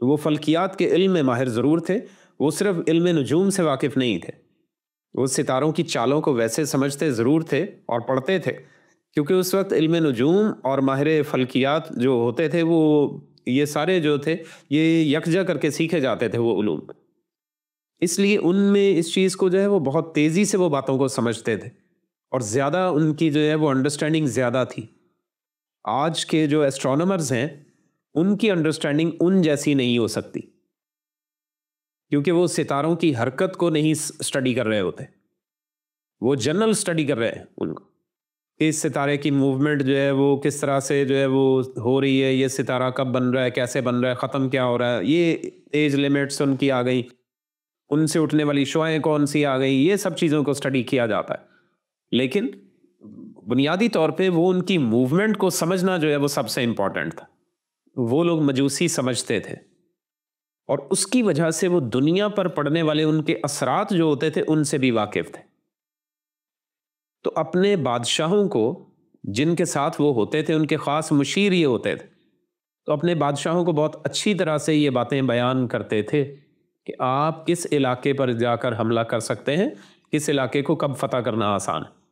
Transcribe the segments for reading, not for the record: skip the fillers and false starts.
وہ فلکیات کے علم میں ماہر ضرور تھے، وہ صرف علم نجوم سے واقف نہیں تھے، وہ ستاروں کی چالوں کو ویسے سمجھتے ضرور تھے اور پڑھتے تھے، کیونکہ اس وقت علم نجوم اور ماہر فلکیات جو ہوتے تھے وہ یہ سارے جو تھے یہ یکجا کر کے سیکھے جاتے تھے وہ علوم، اس لیے ان میں اس چیز کو جو ہے وہ بہت تیزی سے وہ باتوں کو سمجھتے تھے اور زیادہ ان کی جو ہے وہ انڈرسٹینڈنگ زیادہ تھی۔ آج کے جو ایسٹرونامرز ہیں ان کی انڈرسٹینڈنگ ان جیسی نہیں ہو سکتی، کیونکہ وہ ستاروں کی حرکت کو نہیں سٹڈی کر رہے ہوتے، وہ جنرل سٹڈی کر رہے ہیں ان کو، کہ اس ستارے کی موومنٹ جو ہے وہ کس طرح سے جو ہے وہ ہو رہی ہے، یہ ستارہ کب بن رہا ہے، کیسے بن رہا ہے، ختم کیا ہو رہا ہے، یہ ایج لمٹس ان کی آ گئی، ان سے اٹھنے والی شعاعیں کون سی آ گئی، یہ سب چیزوں کو سٹڈی کیا جاتا ہے، لیکن بنیادی طور پہ وہ ان کی موومنٹ کو سمجھنا جو ہے وہ سب سے امپورٹنٹ تھا۔ وہ لوگ مجوسی سمجھتے تھے اور اس کی وجہ سے وہ دنیا پر پڑنے والے ان کے اثرات جو ہوتے تھے ان سے بھی واقف تھے۔ تو اپنے بادشاہوں کو جن کے ساتھ وہ ہوتے تھے ان کے خاص مشیر یہ ہوتے تھے، تو اپنے بادشاہوں کو بہت اچھی طرح سے یہ باتیں بیان کرتے تھے کہ آپ کس علاقے پر جا کر حملہ کر سکتے ہیں، کس علاقے کو کب فتح کرنا آسان ہے۔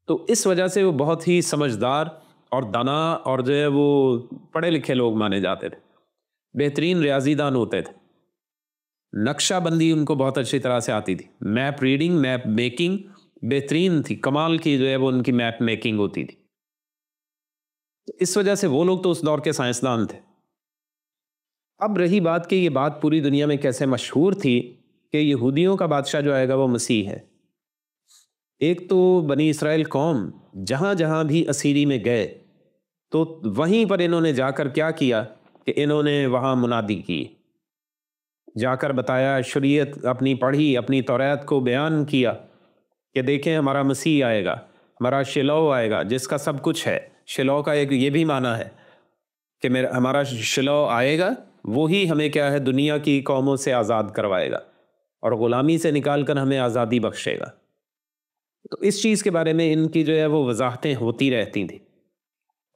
تو اس وجہ سے وہ بہت ہی سمجھدار اور دانا اور جو ہے وہ پڑھے لکھے لوگ مانے جاتے تھے، بہترین ریاضی دان ہوتے تھے، نقشہ بندی ان کو بہت اچھی طرح سے آتی تھی، میپ ریڈنگ، میپ میکنگ بہترین تھی، کمال کی جو ہے وہ ان کی میپ میکنگ ہوتی تھی۔ اس وجہ سے وہ لوگ تو اس دور کے سائنسدان تھے۔ اب رہی بات کہ یہ بات پوری دنیا میں کیسے مشہور تھی کہ یہودیوں کا بادشاہ جو آئے گا وہ مسیح ہے۔ ایک تو بنی اسرائیل قوم جہاں جہاں بھی اسیری میں گئے تو وہیں پر انہوں نے جا کر کیا کیا کہ انہوں نے وہاں منادی کی، جا کر بتایا، شریعت اپنی پڑھی، اپنی توریت کو بیان کیا کہ دیکھیں ہمارا مسیح آئے گا، ہمارا شلو آئے گا جس کا سب کچھ ہے۔ شلو کا ایک یہ بھی معنی ہے کہ ہمارا شلو آئے گا، وہی ہمیں کیا ہے دنیا کی قوموں سے آزاد کروائے گا اور غلامی سے نکال کر ہمیں آزادی بخشے گا۔ تو اس چیز کے بارے میں ان کی جو ہے وہ وضاحتیں ہوتی رہتی تھیں۔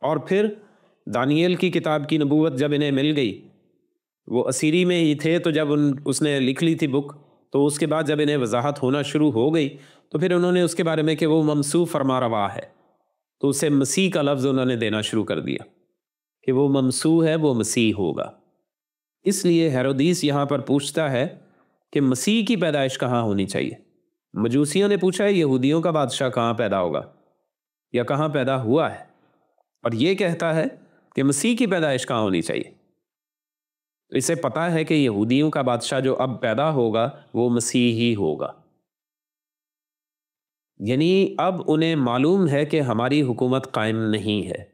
اور پھر دانیل کی کتاب کی نبوت جب انہیں مل گئی، وہ اسیری میں ہی تھے تو جب اس نے لکھ لی تھی بک، تو اس کے بعد جب انہیں وضاحت ہونا شروع ہو گئی تو پھر انہوں نے اس کے بارے میں کہ وہ ممسوح فرما روا ہے تو اسے مسیح کا لفظ انہوں نے دینا شروع کر دیا کہ وہ ممسوح ہے، وہ مسیح ہوگا۔ اس لیے ہیرودیس یہاں پر پوچھتا ہے کہ مسیح کی پیدائش کہاں ہونی چاہیے۔ مجوسیوں نے پوچھا ہے یہودیوں کا بادشاہ کہاں پیدا ہوگا یا کہاں پیدا ہوا ہے، اور یہ کہتا ہے کہ مسیح کی پیدائش کہاں ہونی چاہیے۔ تو اسے پتا ہے کہ یہودیوں کا بادشاہ جو اب پیدا ہوگا وہ مسیح ہی ہوگا، یعنی اب انہیں معلوم ہے کہ ہماری حکومت قائم نہیں ہے،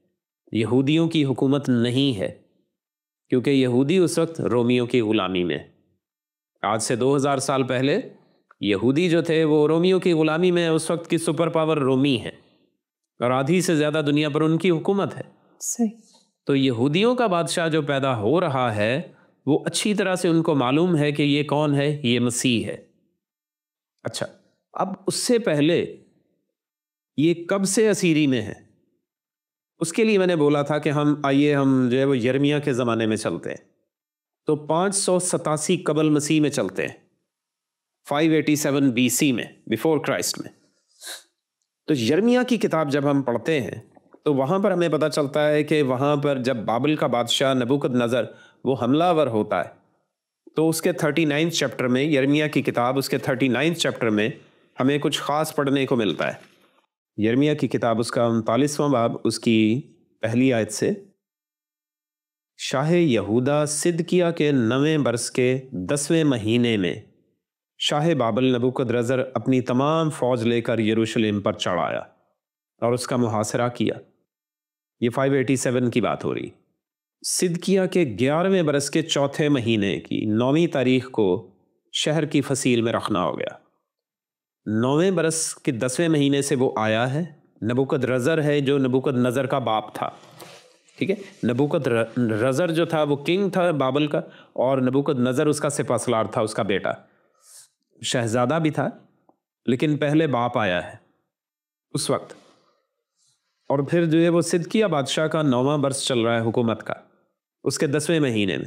یہودیوں کی حکومت نہیں ہے، کیونکہ یہودی اس وقت رومیوں کی غلامی میں، آج سے 2000 سال پہلے یہودی جو تھے وہ رومیوں کی غلامی میں، اس وقت کی سپر پاور رومی ہے اور آدھی سے زیادہ دنیا پر ان کی حکومت ہے۔ صحیح۔ تو یہودیوں کا بادشاہ جو پیدا ہو رہا ہے وہ اچھی طرح سے ان کو معلوم ہے کہ یہ کون ہے، یہ مسیح ہے۔ اچھا، اب اس سے پہلے یہ کب سے اسیری میں ہے، اس کے لیے میں نے بولا تھا کہ آئیے ہم جو ہے وہ یرمیہ کے زمانے میں چلتے ہیں، تو 587 قبل مسیح میں چلتے ہیں، 587 بی سی میں، بیفور کرائسٹ میں۔ تو یرمیہ کی کتاب جب ہم پڑھتے ہیں تو وہاں پر ہمیں پتہ چلتا ہے کہ وہاں پر جب بابل کا بادشاہ نبوکد نظر وہ حملہ آور ہوتا ہے تو اس کے 39 چیپٹر میں، یرمیہ کی کتاب اس کے 39 چیپٹر میں ہمیں کچھ خاص پڑھنے کو ملتا ہے۔ یرمیہ کی کتاب اس کا 39واں باب اس کی پہلی آیت سے، شاہ یہودا صدقیہ کے 9ویں برس کے 10ویں مہینے میں شاہ بابل نبوکد نظر اپنی تمام فوج لے کر یروشلم پر چڑھ آیا اور اس کا محاصرہ کیا۔ یہ 587 کی بات ہو رہی۔ صدقیہ کے 11ویں برس کے 4تھے مہینے کی 9ویں تاریخ کو شہر کی فصیل میں رکھنا ہو گیا۔ 9ویں برس کے 10ویں مہینے سے وہ آیا ہے۔ نبوکد رزر ہے جو نبوکد نظر کا باپ تھا، ٹھیک ہے، نبوکد رزر جو تھا وہ کنگ تھا بابل کا، اور نبوکد نظر اس کا سپہ سالار تھا، اس کا بیٹا شہزادہ بھی تھا، لیکن پہلے باپ آیا ہے اس وقت۔ اور پھر جو ہے وہ صدقیہ بادشاہ کا 9واں برس چل رہا ہے حکومت کا، اس کے 10ویں مہینے میں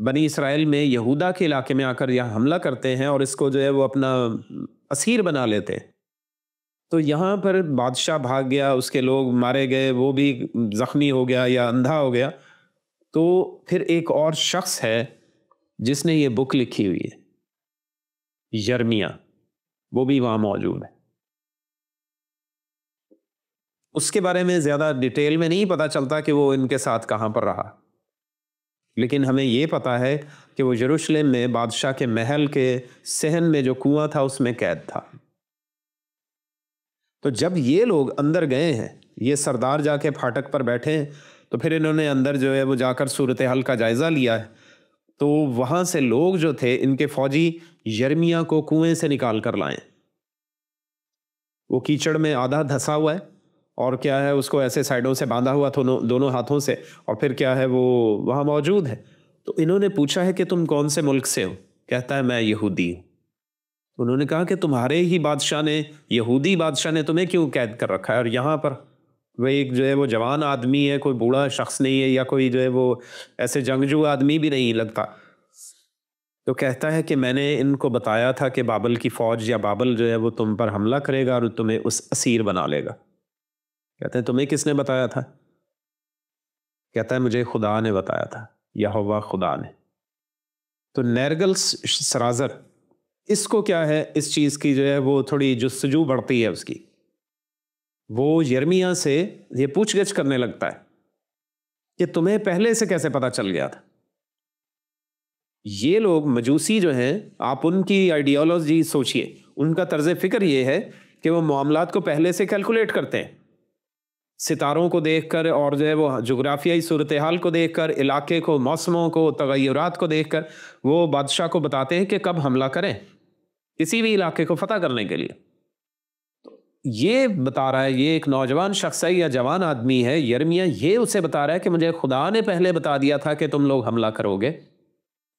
بنی اسرائیل میں یہودا کے علاقے میں آ کر یہاں حملہ کرتے ہیں اور اس کو جو ہے وہ اپنا اسیر بنا لیتے ہیں. تو یہاں پر بادشاہ بھاگ گیا، اس کے لوگ مارے گئے، وہ بھی زخمی ہو گیا یا اندھا ہو گیا. تو پھر ایک اور شخص ہے جس نے یہ بک لکھی ہوئی ہے، یرمیہ، وہ بھی وہاں موجود ہے. اس کے بارے میں زیادہ ڈیٹیل میں نہیں پتہ چلتا کہ وہ ان کے ساتھ کہاں پر رہا، لیکن ہمیں یہ پتہ ہے کہ وہ یروشلم میں بادشاہ کے محل کے صحن میں جو کنواں تھا اس میں قید تھا. تو جب یہ لوگ اندر گئے ہیں، یہ سردار جا کے پھاٹک پر بیٹھے ہیں، تو پھر انہوں نے اندر جو ہے وہ جا کر صورتحال کا جائزہ لیا ہے. تو وہاں سے لوگ جو تھے ان کے فوجی یرمیہ کو کنویں سے نکال کر لائیں. وہ کیچڑ میں آدھا دھسا ہوا ہے اور کیا ہے اس کو ایسے سائڈوں سے باندھا ہوا تھا دونوں ہاتھوں سے، اور پھر کیا ہے وہ وہاں موجود ہے. تو انہوں نے پوچھا ہے کہ تم کون سے ملک سے ہو؟ کہتا ہے میں یہودی ہوں. انہوں نے کہا کہ تمہارے ہی بادشاہ نے، یہودی بادشاہ نے تمہیں کیوں قید کر رکھا ہے؟ اور یہاں پر وہ ایک جو ہے وہ جوان آدمی ہے، کوئی بوڑھا شخص نہیں ہے یا کوئی جو ہے وہ ایسے جنگجو آدمی بھی نہیں لگتا. تو کہتا ہے کہ میں نے ان کو بتایا تھا کہ بابل کی فوج یا بابل جو ہے وہ تم پر حملہ کرے گا اور تمہیں اس اسیر بنا لے گا. کہتے ہیں تمہیں کس نے بتایا تھا؟ کہتا ہے مجھے خدا نے بتایا تھا، یہوہ خدا نے. تو نیرگل سرازر، اس کو کیا ہے، اس چیز کی جو ہے وہ تھوڑی جستجو بڑھتی ہے اس کی. وہ یرمیہ سے یہ پوچھ گچھ کرنے لگتا ہے کہ تمہیں پہلے سے کیسے پتہ چل گیا تھا. یہ لوگ مجوسی جو ہیں، آپ ان کی آئیڈیالوجی سوچئے، ان کا طرز فکر یہ ہے کہ وہ معاملات کو پہلے سے کیلکولیٹ کرتے ہیں، ستاروں کو دیکھ کر اور جو ہے وہ جغرافیائی صورتحال کو دیکھ کر، علاقے کو، موسموں کو، تغیرات کو دیکھ کر وہ بادشاہ کو بتاتے ہیں کہ کب حملہ کریں کسی بھی علاقے کو فتح کرنے کے لیے. یہ بتا رہا ہے، یہ ایک نوجوان شخص ہے یا جوان آدمی ہے یرمیہ، یہ اسے بتا رہا ہے کہ مجھے خدا نے پہلے بتا دیا تھا کہ تم لوگ حملہ کرو گے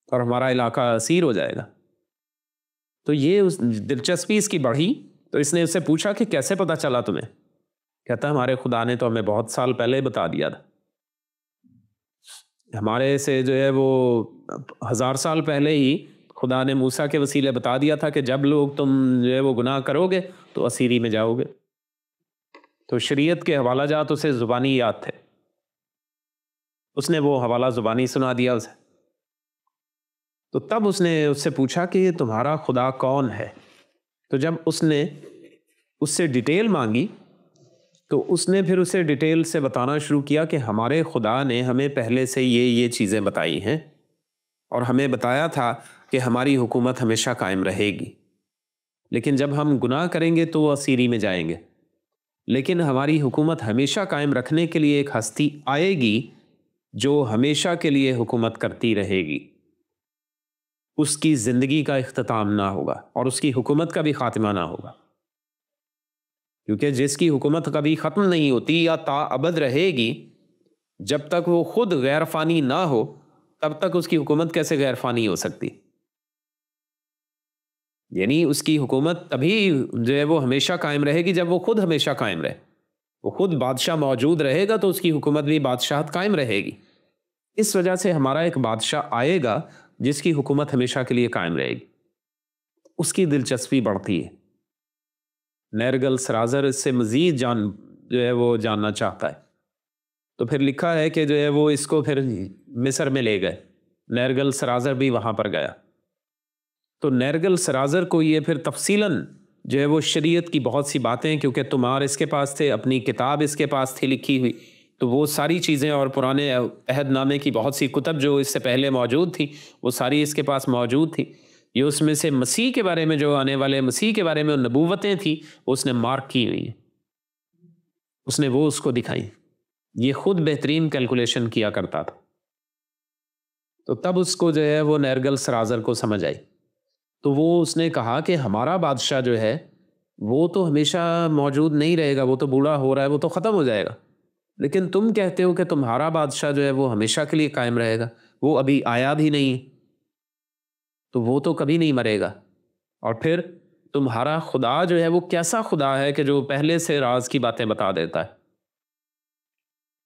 اور ہمارا علاقہ اسیر ہو جائے گا. تو یہ اس دلچسپی اس کی بڑھی. تو اس نے اس سے پوچھا کہ کیسے پتہ چلا تمہیں؟ کہتا ہے ہمارے خدا نے تو ہمیں بہت سال پہلے بتا دیا تھا. ہمارے سے جو ہے وہ 1000 سال پہلے ہی خدا نے موسیٰ کے وسیلے بتا دیا تھا کہ جب لوگ تم جو ہے وہ گناہ کرو گے تو اسیری میں جاؤ گے. تو شریعت کے حوالہ جات اسے زبانی یاد تھے، اس نے وہ حوالہ زبانی سنا دیا اسے. تو تب اس نے اس سے پوچھا کہ یہ تمہارا خدا کون ہے؟ تو جب اس نے اس سے ڈیٹیل مانگی تو اس نے پھر اسے ڈیٹیل سے بتانا شروع کیا کہ ہمارے خدا نے ہمیں پہلے سے یہ چیزیں بتائی ہیں اور ہمیں بتایا تھا کہ ہماری حکومت ہمیشہ قائم رہے گی، لیکن جب ہم گناہ کریں گے تو وہ اسیری میں جائیں گے، لیکن ہماری حکومت ہمیشہ قائم رکھنے کے لیے ایک ہستی آئے گی جو ہمیشہ کے لیے حکومت کرتی رہے گی. اس کی زندگی کا اختتام نہ ہوگا اور اس کی حکومت کا بھی خاتمہ نہ ہوگا، کیونکہ جس کی حکومت کبھی ختم نہیں ہوتی یا تا ابد رہے گی، جب تک وہ خود غیر فانی نہ ہو تب تک اس کی حکومت کیسے غیر فانی ہو سکتی؟ یعنی اس کی حکومت تبھی جو ہے وہ ہمیشہ قائم رہے گی جب وہ خود ہمیشہ قائم رہے. وہ خود بادشاہ موجود رہے گا تو اس کی حکومت بھی بادشاہت قائم رہے گی. اس وجہ سے ہمارا ایک بادشاہ آئے گا جس کی حکومت ہمیشہ کے لیے قائم رہے گی. اس کی دلچسپی بڑھتی ہے. نیرگل سرازر اس سے مزید جو ہے وہ جاننا چاہتا ہے. تو پھر لکھا ہے کہ جو ہے وہ اس کو پھر مصر میں لے گئے. نیرگل سرازر بھی وہاں پر گیا. تو نیرگل سرازر کو یہ پھر تفصیلاً جو ہے وہ شریعت کی بہت سی باتیں، کیونکہ تمہار اس کے پاس تھے، اپنی کتاب اس کے پاس تھی لکھی ہوئی، تو وہ ساری چیزیں اور پرانے عہد نامے کی بہت سی کتب جو اس سے پہلے موجود تھی وہ ساری اس کے پاس موجود تھی. یہ اس میں سے مسیح کے بارے میں، جو آنے والے مسیح کے بارے میں نبوتیں تھیں، وہ اس نے مارک کی ہوئی ہیں، اس نے وہ اس کو دکھائی. یہ خود بہترین کیلکولیشن کیا کرتا تھا. تو تب اس کو جو ہے وہ نیرگل سرازر کو سمجھ آئی. تو وہ اس نے کہا کہ ہمارا بادشاہ جو ہے وہ تو ہمیشہ موجود نہیں رہے گا، وہ تو بوڑھا ہو رہا ہے، وہ تو ختم ہو جائے گا، لیکن تم کہتے ہو کہ تمہارا بادشاہ جو ہے وہ ہمیشہ کے لیے قائم رہے گا. وہ ابھی آیا بھی نہیں، تو وہ تو کبھی نہیں مرے گا. اور پھر تمہارا خدا جو ہے وہ کیسا خدا ہے کہ جو پہلے سے راز کی باتیں بتا دیتا ہے.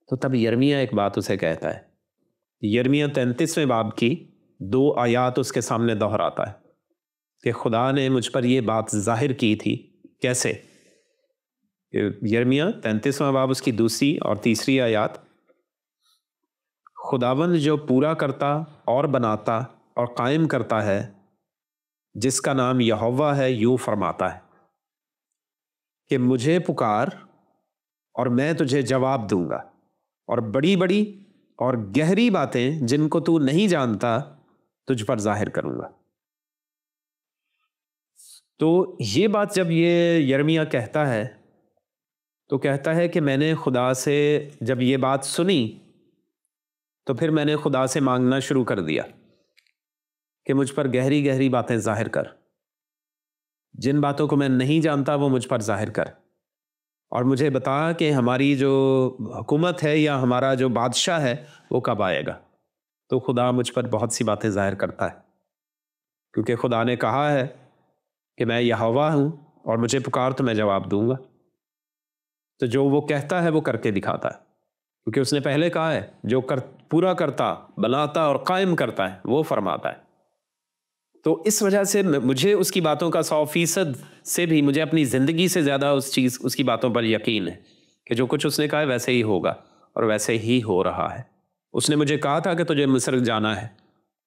تو تب یرمیہ ایک بات اسے کہتا ہے، یرمیہ 33ویں باب کی 2 آیات اس کے سامنے دہراتا ہے کہ خدا نے مجھ پر یہ بات ظاہر کی تھی. کیسے؟ یرمیہ 33واں باب اس کی 2 اور 3 آیات. خداوند جو پورا کرتا اور بناتا اور قائم کرتا ہے، جس کا نام یہوہ ہے، یوں فرماتا ہے کہ مجھے پکار اور میں تجھے جواب دوں گا، اور بڑی بڑی اور گہری باتیں جن کو تو نہیں جانتا تجھ پر ظاہر کروں گا. تو یہ بات جب یہ یرمیہ کہتا ہے تو کہتا ہے کہ میں نے خدا سے جب یہ بات سنی تو پھر میں نے خدا سے مانگنا شروع کر دیا کہ مجھ پر گہری گہری باتیں ظاہر کر، جن باتوں کو میں نہیں جانتا وہ مجھ پر ظاہر کر، اور مجھے بتا کہ ہماری جو حکومت ہے یا ہمارا جو بادشاہ ہے وہ کب آئے گا. تو خدا مجھ پر بہت سی باتیں ظاہر کرتا ہے، کیونکہ خدا نے کہا ہے کہ میں یہوہ ہوں اور مجھے پکار تو میں جواب دوں گا. تو جو وہ کہتا ہے وہ کر کے دکھاتا ہے، کیونکہ اس نے پہلے کہا ہے جو پورا کرتا، بناتا اور قائم کرتا ہے وہ فرماتا ہے. تو اس وجہ سے مجھے اس کی باتوں کا 100% سے بھی مجھے اپنی زندگی سے زیادہ اس کی باتوں پر یقین ہے کہ جو کچھ اس نے کہا ہے ویسے ہی ہوگا اور ویسے ہی ہو رہا ہے. اس نے مجھے کہا تھا کہ تجھے مصر جانا ہے،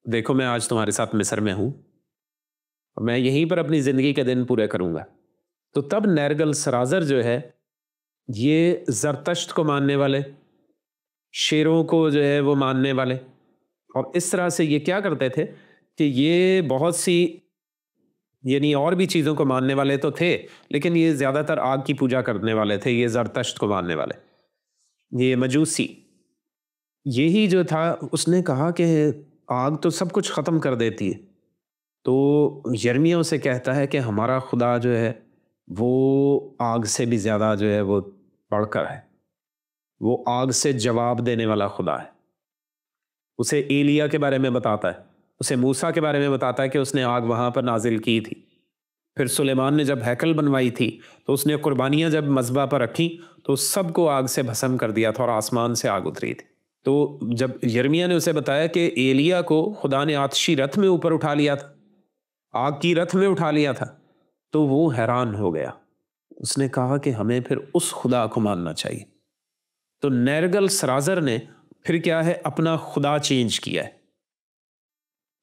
دیکھو میں آج تمہارے ساتھ مصر میں ہوں اور میں یہیں پر اپنی زندگی کے دن پورے کروں گا. تو تب نیرگل سرازر جو ہے یہ زرتشت کو ماننے والے، شیروں کو جو ہے وہ ماننے والے، اور اس طرح سے یہ کیا کرتے تھے کہ یہ بہت سی یعنی اور بھی چیزوں کو ماننے والے تو تھے، لیکن یہ زیادہ تر آگ کی پوجا کرنے والے تھے. یہ زرتشت کو ماننے والے، یہ مجوسی، یہی جو تھا اس نے کہا کہ آگ تو سب کچھ ختم کر دیتی ہے. تو یرمیہ اسے کہتا ہے کہ ہمارا خدا جو ہے وہ آگ سے بھی زیادہ جو ہے وہ بڑھ کر ہے، وہ آگ سے جواب دینے والا خدا ہے. اسے ایلیا کے بارے میں بتاتا ہے، اسے موسیٰ کے بارے میں بتاتا ہے کہ اس نے آگ وہاں پر نازل کی تھی. پھر سلیمان نے جب ہیکل بنوائی تھی تو اس نے قربانیاں جب مذبح پر رکھی تو سب کو آگ سے بھسم کر دیا تھا اور آسمان سے آگ اتری تھی. تو جب یرمیہ نے اسے بتایا کہ ایلیا کو خدا نے آتشی رتھ میں اوپر اٹھا لیا تھا، آگ کی رتھ میں اٹھا لیا تھا، تو وہ حیران ہو گیا. اس نے کہا کہ ہمیں پھر اس خدا کو ماننا چاہیے. تو نیرگل سرازر نے پھر کیا ہے اپنا خدا چینج کیا ہے.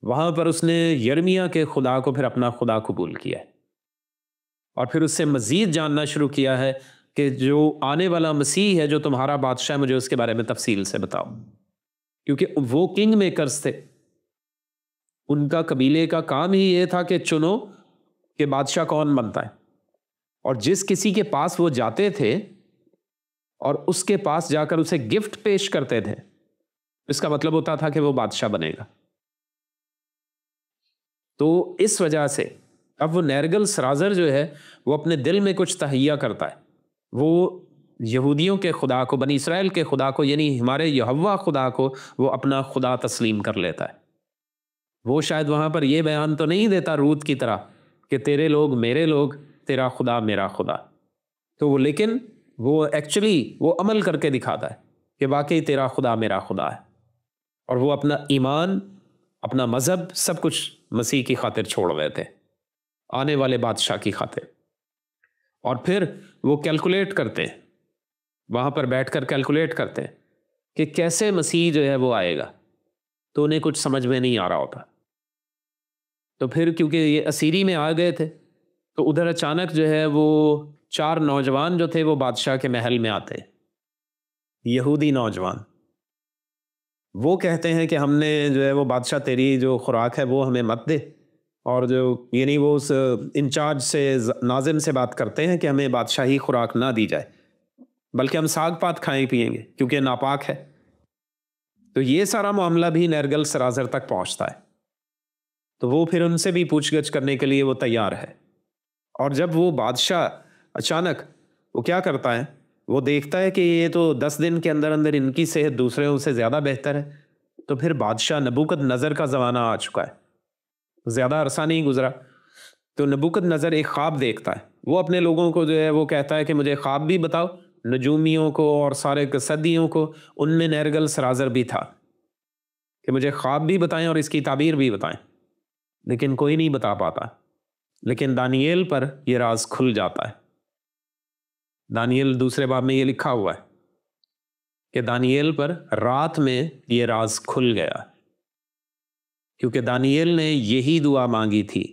وہاں پر اس نے یرمیہ کے خدا کو پھر اپنا خدا قبول کیا ہے، اور پھر اس سے مزید جاننا شروع کیا ہے کہ جو آنے والا مسیح ہے جو تمہارا بادشاہ ہے مجھے اس کے بارے میں تفصیل سے بتاؤ. کیونکہ وہ کنگ میکرز تھے، ان کا قبیلے کا کام ہی یہ تھا کہ چنو کہ بادشاہ کون بنتا ہے، اور جس کسی کے پاس وہ جاتے تھے اور اس کے پاس جا کر اسے گفٹ پیش کرتے تھے، اس کا مطلب ہوتا تھا کہ وہ بادشاہ بنے گا. تو اس وجہ سے اب وہ نیرگل سرازر جو ہے وہ اپنے دل میں کچھ تہیہ کرتا ہے. وہ یہودیوں کے خدا کو، بنی اسرائیل کے خدا کو، یعنی ہمارے یہوہ خدا کو وہ اپنا خدا تسلیم کر لیتا ہے. وہ شاید وہاں پر یہ بیان تو نہیں دیتا روت کی طرح کہ تیرے لوگ میرے لوگ، تیرا خدا میرا خدا. تو وہ لیکن وہ ایکچولی وہ عمل کر کے دکھاتا ہے کہ واقعی تیرا خدا میرا خدا ہے. اور وہ اپنا ایمان، اپنا مذہب، سب کچھ مسیح کی خاطر چھوڑ گئے تھے، آنے والے بادشاہ کی خاطر. اور پھر وہ کیلکولیٹ کرتے ہیں، وہاں پر بیٹھ کر کیلکولیٹ کرتے ہیں کہ کیسے مسیح جو ہے وہ آئے گا. تو انہیں کچھ سمجھ میں نہیں آ رہا ہوتا. تو پھر کیونکہ یہ اسیری میں آ گئے تھے تو ادھر اچانک جو ہے وہ 4 نوجوان جو تھے وہ بادشاہ کے محل میں آتے، یہودی نوجوان. وہ کہتے ہیں کہ ہم نے جو ہے وہ بادشاہ تیری جو خوراک ہے وہ ہمیں مت دے، اور جو یعنی وہ اس انچارج سے ناظم سے بات کرتے ہیں کہ ہمیں بادشاہی خوراک نہ دی جائے بلکہ ہم ساگ پات کھائیں پیئیں گے کیونکہ ناپاک ہے. تو یہ سارا معاملہ بھی نیرگل سرازر تک پہنچتا ہے. تو وہ پھر ان سے بھی پوچھ گچھ کرنے کے لیے وہ تیار ہے. اور جب وہ بادشاہ اچانک وہ کیا کرتا ہے، وہ دیکھتا ہے کہ یہ تو 10 دن کے اندر اندر ان کی صحت دوسروں سے زیادہ بہتر ہے. تو پھر بادشاہ نبوکد نظر کا زمانہ آ چکا ہے، زیادہ عرصہ نہیں گزرا. تو نبوکد نظر ایک خواب دیکھتا ہے. وہ اپنے لوگوں کو جو ہے وہ کہتا ہے کہ مجھے خواب بھی بتاؤ. نجومیوں کو اور سارے کسدیوں کو، ان میں نیرگل سرازر بھی تھا کہ مجھے خواب بھی بتائیں اور اس کی تعبیر بھی بتائیں، لیکن کوئی نہیں بتا پاتا. لیکن دانییل پر یہ راز کھل جاتا ہے. دانییل دوسرے باب میں یہ لکھا ہوا ہے کہ دانییل پر رات میں یہ راز کھل گیا، کیونکہ دانییل نے یہی دعا مانگی تھی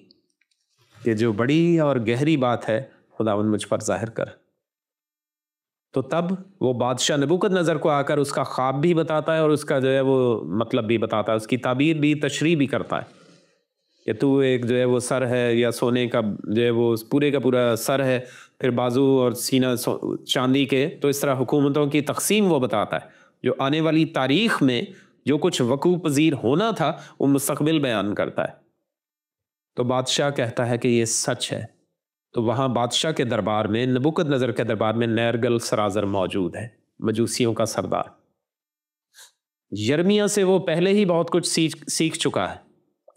کہ جو بڑی اور گہری بات ہے خداوند مجھ پر ظاہر کر. تو تب وہ بادشاہ نبوکدنضر کو آ کر اس کا خواب بھی بتاتا ہے اور اس کا جو ہے وہ مطلب بھی بتاتا ہے، اس کی تعبیر بھی، تشریح بھی کرتا ہے کہ تو ایک جو ہے وہ سر ہے یا سونے کا جو ہے وہ پورے کا پورا سر ہے، پھر بازو اور سینہ چاندی کے. تو اس طرح حکومتوں کی تقسیم وہ بتاتا ہے، جو آنے والی تاریخ میں جو کچھ وقوع پذیر ہونا تھا وہ مستقبل بیان کرتا ہے. تو بادشاہ کہتا ہے کہ یہ سچ ہے. تو وہاں بادشاہ کے دربار میں، نبوکدنضر کے دربار میں نیرگل سرازر موجود ہے، مجوسیوں کا سردار. یرمیہ سے وہ پہلے ہی بہت کچھ سیکھ چکا ہے،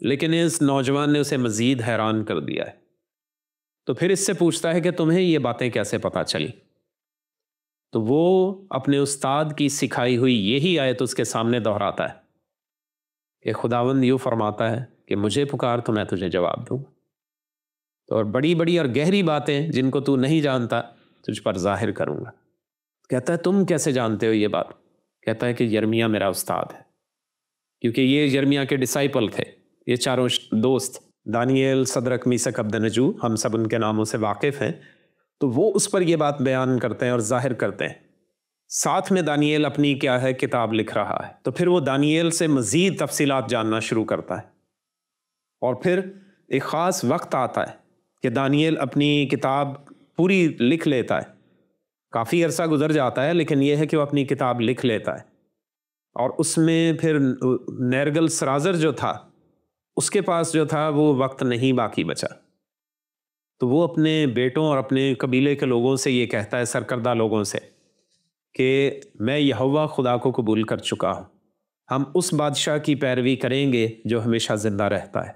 لیکن اس نوجوان نے اسے مزید حیران کر دیا ہے. تو پھر اس سے پوچھتا ہے کہ تمہیں یہ باتیں کیسے پتہ چلی؟ تو وہ اپنے استاد کی سکھائی ہوئی یہی آیت اس کے سامنے دہراتا ہے کہ خداوند یوں فرماتا ہے کہ مجھے پکار تو میں تجھے جواب دوں. تو اور بڑی بڑی اور گہری باتیں جن کو تو نہیں جانتا تجھ پر ظاہر کروں گا. کہتا ہے تم کیسے جانتے ہو یہ بات؟ کہتا ہے کہ یرمیہ میرا استاد ہے، کیونکہ یہ یرمیہ کے ڈسائپل تھے، یہ چاروں دوست، دانییل، صدرک، میثق، عبدنجو، ہم سب ان کے ناموں سے واقف ہیں. تو وہ اس پر یہ بات بیان کرتے ہیں اور ظاہر کرتے ہیں. ساتھ میں دانییل اپنی کیا ہے کتاب لکھ رہا ہے. تو پھر وہ دانییل سے مزید تفصیلات جاننا شروع کرتا ہے، اور پھر ایک خاص وقت آتا ہے کہ دانییل اپنی کتاب پوری لکھ لیتا ہے. کافی عرصہ گزر جاتا ہے، لیکن یہ ہے کہ وہ اپنی کتاب لکھ لیتا ہے. اور اس میں پھر نیرگل سرازر جو تھا اس کے پاس جو تھا وہ وقت نہیں باقی بچا. تو وہ اپنے بیٹوں اور اپنے قبیلے کے لوگوں سے یہ کہتا ہے، سرکردہ لوگوں سے، کہ میں یہوہ خدا کو قبول کر چکا ہوں. ہم اس بادشاہ کی پیروی کریں گے جو ہمیشہ زندہ رہتا ہے،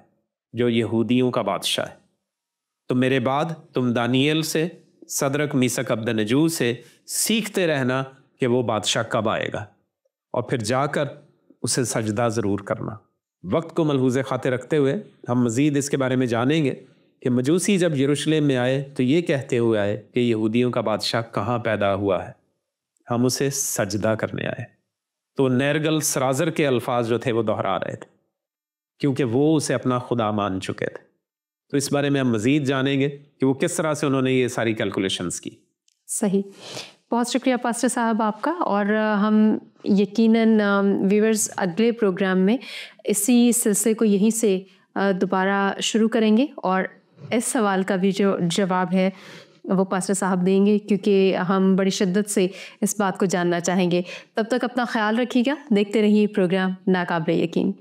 جو یہودیوں کا بادشاہ ہے. تو میرے بعد تم دانییل سے، صدرک، میثق، عبدنجو سے سیکھتے رہنا کہ وہ بادشاہ کب آئے گا، اور پھر جا کر اسے سجدہ ضرور کرنا. وقت کو ملحوظ خاطر رکھتے ہوئے ہم مزید اس کے بارے میں جانیں گے کہ مجوسی جب یروشلم میں آئے تو یہ کہتے ہوئے آئے کہ یہودیوں کا بادشاہ کہاں پیدا ہوا ہے، ہم اسے سجدہ کرنے آئے. تو نیرگل سرازر کے الفاظ جو تھے وہ دہرا رہے تھے، کیونکہ وہ اسے اپنا خدا مان چکے تھے. تو اس بارے میں ہم مزید جانیں گے کہ وہ کس طرح سے انہوں نے یہ ساری کیلکولیشنز کی. صحیح، بہت شکریہ پاسٹر صاحب آپ کا. اور ہم یقیناً ویورز اگلے پروگرام میں اسی سلسلے کو یہیں سے دوبارہ شروع کریں گے، اور اس سوال کا بھی جو جواب ہے وہ پاسٹر صاحب دیں گے، کیونکہ ہم بڑی شدت سے اس بات کو جاننا چاہیں گے. تب تک اپنا خیال رکھیے گا، دیکھتے رہیے پروگرام ناقابل یقین.